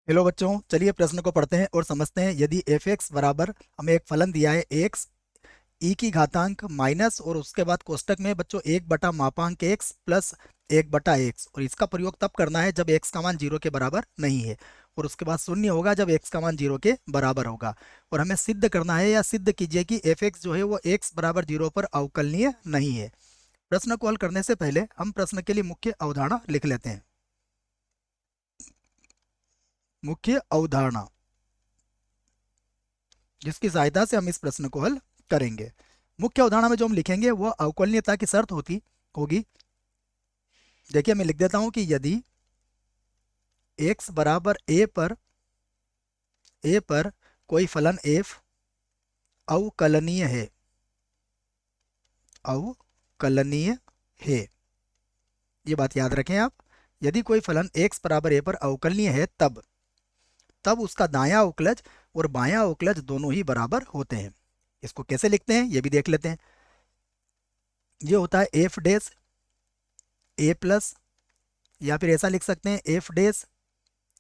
Hello बच्चों, चलिए प्रश्न को पढ़ते हैं और समझते हैं। यदि एफ एक्स बराबर हमें एक फलन दिया है एक्स ई की घातांक माइनस और उसके बाद कोष्टक में बच्चों एक बटा मापांक एक्स प्लस एक बटा एक्स, और इसका प्रयोग तब करना है जब एक्स का मान जीरो के बराबर नहीं है, और उसके बाद शून्य होगा जब एक्स का मान जीरो के बराबर होगा। और हमें सिद्ध करना है या सिद्ध कीजिए कि एफ एक्स जो है वो एक्स बराबर जीरो पर अवकलनीय नहीं है। प्रश्न को हल करने से पहले हम प्रश्न के लिए मुख्य अवधारणा लिख लेते हैं। मुख्य अवधारणा जिसकी सहायता से हम इस प्रश्न को हल करेंगे। मुख्य अवधारणा में जो हम लिखेंगे वह अवकलनीयता की शर्त होती होगी। देखिए मैं लिख देता हूं कि यदि x बराबर a पर कोई फलन f अवकलनीय है, अवकलनीय है, ये बात याद रखें आप। यदि कोई फलन x बराबर a पर अवकलनीय है तब तब उसका दायां अवकलज और बायां अवकलज दोनों ही बराबर होते हैं। इसको कैसे लिखते हैं ये भी देख लेते हैं। ये होता है एफ डैश ए प्लस, या फिर ऐसा लिख सकते हैं एफ डैश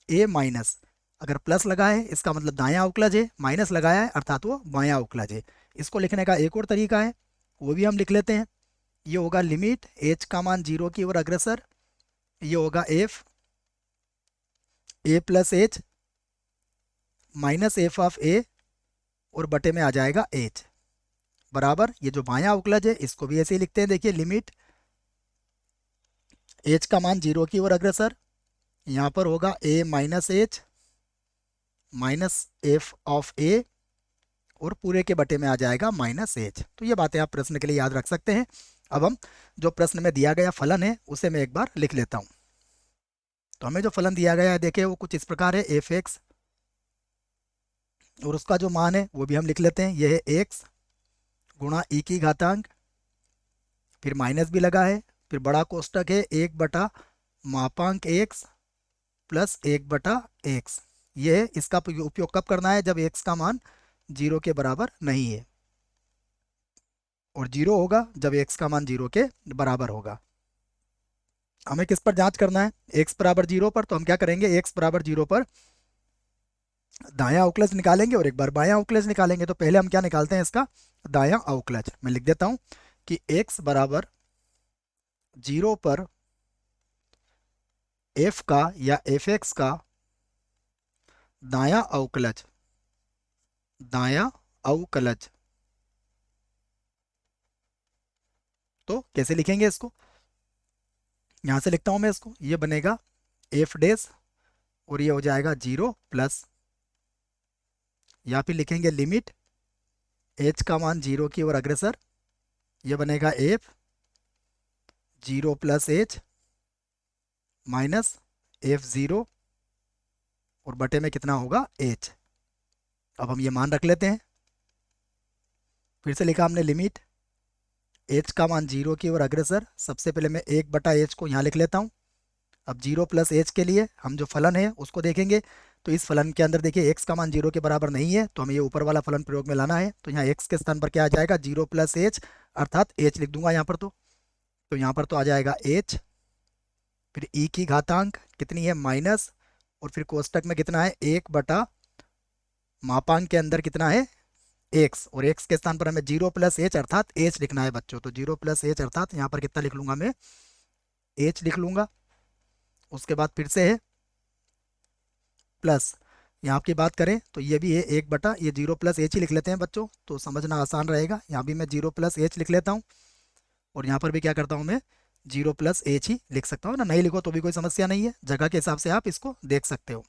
ए माइनस। अगर प्लस लगा है इसका मतलब दायां अवकलज है, माइनस लगाया है अर्थात वो बायां अवकलज है। इसको लिखने का एक और तरीका है, वो भी हम लिख लेते हैं। ये होगा लिमिट एच का मान जीरो की ओर अग्रसर, ये होगा F A plus H minus F of A, और बटे में आ जाएगा एच बराबर ये जो बायां अवकलज है इसको भी ऐसे ही लिखते हैं। देखिए लिमिट एच का मान जीरो की ओर अग्रसर, यहाँ पर होगा A minus H minus F of A, और पूरे के बटे में आ जाएगा माइनस एच। तो ये बातें आप प्रश्न के लिए याद रख सकते हैं। अब हम जो प्रश्न में दिया गया फलन है उसे मैं एक बार लिख लेता हूं। तो हमें जो फलन दिया गया है देखिए वो कुछ इस प्रकार है एफ एक्स, और उसका जो मान है वो भी हम लिख लेते हैं। यह है एक्स गुणा ई की घातांक, फिर माइनस भी लगा है, फिर बड़ा कोष्टक है एक बटा मापांक एक्स प्लस एक बटा एक्स। ये है, इसका उपयोग कब करना है जब एक्स का मान जीरो के बराबर नहीं है, और जीरो होगा जब एक्स का मान जीरो के बराबर होगा। हमें किस पर जांच करना है? एक्स बराबर जीरो पर। तो हम क्या करेंगे, एक्स बराबर जीरो पर दायां अवकलज निकालेंगे और एक बार बायां अवकलज निकालेंगे। तो पहले हम क्या निकालते हैं, इसका दायां अवकलज। मैं लिख देता हूं कि एक्स बराबर जीरो पर एफ का या एफ एक्स का दायां अवकलज, दायां अवकलज। तो कैसे लिखेंगे इसको? यहां से लिखता हूं मैं इसको, ये बनेगा एफ डैश और ये हो जाएगा जीरो प्लस, या फिर लिखेंगे लिमिट एच का मान जीरो की ओर अग्रसर, ये बनेगा F zero plus H minus F zero, और बटे में कितना होगा एच। अब हम ये मान रख लेते हैं। फिर से लिखा हमने लिमिट एच का मान जीरो की ओर अग्रसर। सबसे पहले मैं एक बटा एच को यहाँ लिख लेता हूँ। अब जीरो प्लस एच के लिए हम जो फलन है उसको देखेंगे। तो इस फलन के अंदर देखिए एक्स का मान जीरो के बराबर नहीं है, तो हमें ये ऊपर वाला फलन प्रयोग में लाना है। तो यहाँ एक्स के स्थान पर क्या आ जाएगा, जीरो प्लस एच, अर्थात एच लिख दूंगा यहाँ पर। तो यहाँ पर तो आ जाएगा एच, फिर ई की घातांक कितनी है माइनस, और फिर कोष्टक में कितना है एक बटा मापांक के अंदर कितना है एक्स, और एक्स के स्थान पर हमें जीरो प्लस एच अर्थात एच लिखना है बच्चों। तो जीरो प्लस एच अर्थात यहाँ पर कितना लिख लूंगा मैं, एच लिख लूंगा। उसके बाद फिर से है प्लस, यहाँ की बात करें तो ये भी है एक बटा, ये जीरो प्लस एच ही लिख लेते हैं बच्चों, तो समझना आसान रहेगा। यहाँ भी मैं जीरो प्लस एच लिख लेता हूँ, और यहाँ पर भी क्या करता हूँ मैं, जीरो प्लस एच ही लिख सकता हूँ ना, नहीं लिखो तो भी कोई समस्या नहीं है, जगह के हिसाब से आप इसको देख सकते हो।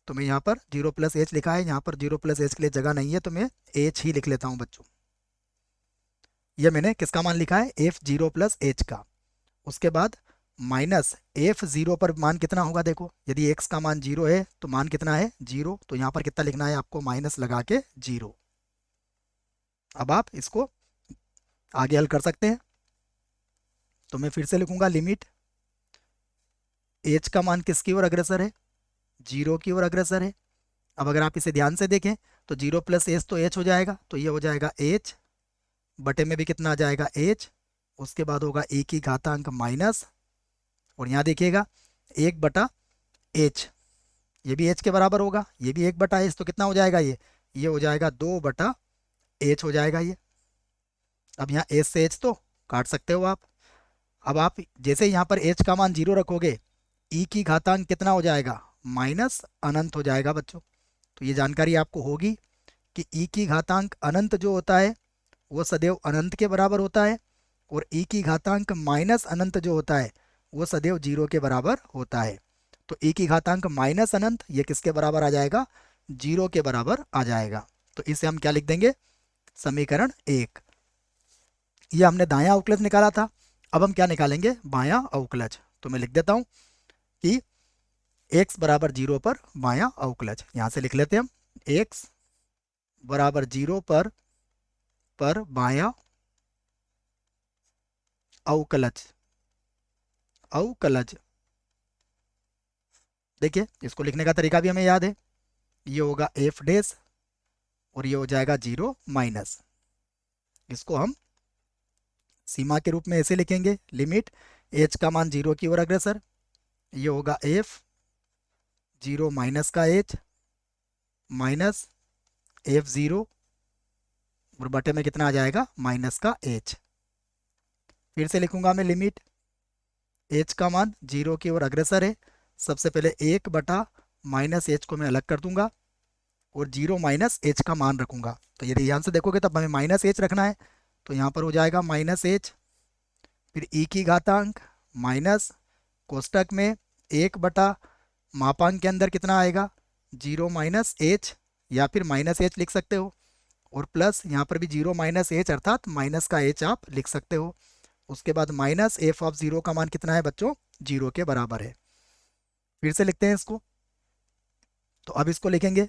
तो मैं यहाँ पर जीरो प्लस एच लिखा है, यहाँ पर जीरो प्लस एच के लिए जगह नहीं है, तो मैं एच ही लिख लेता हूँ बच्चों। ये मैंने किसका मान लिखा है, एफ जीरो प्लस एच का। उसके बाद माइनस एफ जीरो पर मान कितना होगा, देखो यदि एक्स का मान जीरो है तो मान कितना है जीरो, तो यहाँ पर कितना लिखना है आपको, माइनस लगा के जीरो। अब आप इसको आगे हल कर सकते हैं। तो मैं फिर से लिखूंगा लिमिट एच का मान किसकी ओर अग्रसर है, जीरो की ओर अग्रसर है। अब अगर आप इसे ध्यान से देखें तो जीरो प्लस एच तो एच हो जाएगा, तो ये हो जाएगा एच, बटे में भी कितना आ जाएगा एच। उसके बाद होगा ए की घातांक माइनस, और यहाँ देखिएगा एक बटा एच, ये भी एच के बराबर होगा, ये भी 1/h, तो कितना हो जाएगा ये हो जाएगा 2/h हो जाएगा ये। अब यहाँ एच से एच तो काट सकते हो आप। अब आप जैसे यहाँ पर एच का मान 0 रखोगे, ई की घातांक कितना हो जाएगा, माइनस अनंत हो जाएगा बच्चों। तो ये जानकारी आपको होगी कि ई की घातांक अनंत जो होता है वो सदैव अनंत के बराबर होता है, और ई की घातांक माइनस अनंत जो होता है वो सदैव 0 के बराबर होता है। तो ई की घातांक माइनस अनंत ये किसके बराबर आ जाएगा, 0 के बराबर आ जाएगा। तो इसे हम क्या लिख देंगे, समीकरण 1। ये हमने दायां अवकलज निकाला था। अब हम क्या निकालेंगे, बायां अवकलज। तो मैं लिख देता हूं कि x बराबर 0 पर बायां अवकलज, यहां से लिख लेते हैं हम, x बराबर 0 पर बायां अवकलज। अवकलज देखिए, इसको लिखने का तरीका भी हमें याद है। ये होगा एफ डैश और ये हो जाएगा 0 माइनस। इसको हम सीमा के रूप में ऐसे लिखेंगे, लिमिट h का मान 0 की ओर अग्रसर। ये होगा f 0 माइनस का h माइनस f0 और बटे में कितना आ जाएगा, माइनस का h। फिर से लिखूंगा मैं, लिमिट h का मान 0 की ओर अग्रसर है। सबसे पहले 1 माइनस h को मैं अलग कर दूंगा और 0 माइनस h का मान रखूंगा। तो यदि ध्यान से देखोगे तब हमें माइनस h रखना है, तो यहाँ पर हो जाएगा माइनस h, फिर e की घातांक माइनस कोष्टक में 1 मापांक के अंदर कितना आएगा, 0 माइनस h, या फिर माइनस h लिख सकते हो, और प्लस यहाँ पर भी 0 माइनस h अर्थात माइनस का h आप लिख सकते हो। उसके बाद माइनस एफ ऑफ 0 का मान कितना है बच्चों, 0 के बराबर है। फिर से लिखते हैं इसको। तो अब इसको लिखेंगे,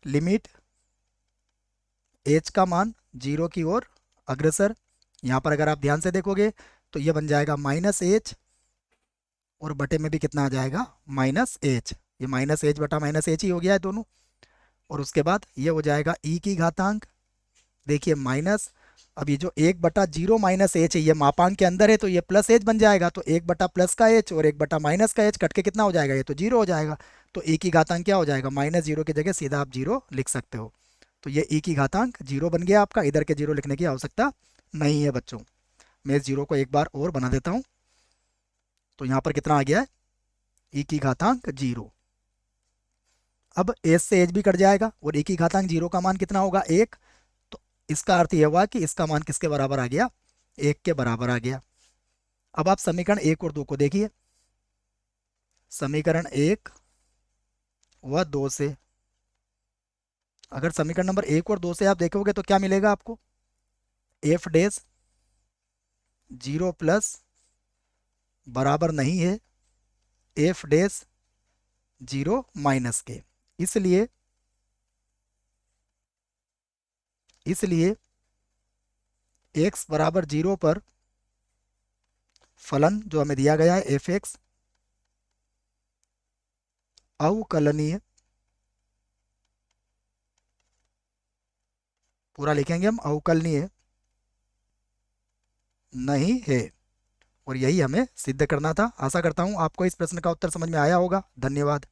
लिमिट h का मान 0 की ओर अग्रसर। यहाँ पर अगर आप ध्यान से देखोगे तो ये बन जाएगा माइनस h और बटे में भी कितना आ जाएगा, माइनस h। ये माइनस h बटा माइनस h ही हो गया है दोनों। और उसके बाद ये हो जाएगा e की घातांक, देखिए माइनस, अब ये जो 1/0 माइनस h है ये मापांक के अंदर है तो ये प्लस h बन जाएगा, तो 1 प्लस का h और 1 माइनस का h कट के कितना हो जाएगा, ये तो 0 हो जाएगा। तो e की घातांक क्या हो जाएगा, -0 की जगह सीधा आप 0 लिख सकते हो। तो ये e की घातांक 0 बन गया आपका, इधर के 0 लिखने की आवश्यकता नहीं है बच्चों। मैं इस 0 को एक बार और बना देता हूँ। तो यहाँ पर कितना आ गया है, e की घातांक 0। अब h से h भी कट जाएगा और e की घातांक 0 का मान कितना होगा, 1। तो इसका अर्थ यह हुआ कि इसका मान किसके बराबर आ गया, 1 के बराबर आ गया। अब आप समीकरण 1 और 2 को देखिए। समीकरण 1 व 2 से, अगर समीकरण नंबर 1 और 2 से आप देखोगे तो क्या मिलेगा आपको, एफ डैश 0 प्लस बराबर नहीं है एफ डैश 0 माइनस के। इसलिए x बराबर 0 पर फलन जो हमें दिया गया है एफ एक्स अवकलनीय, पूरा लिखेंगे हम, अवकलनीय नहीं है। और यही हमें सिद्ध करना था। आशा करता हूं आपको इस प्रश्न का उत्तर समझ में आया होगा। धन्यवाद।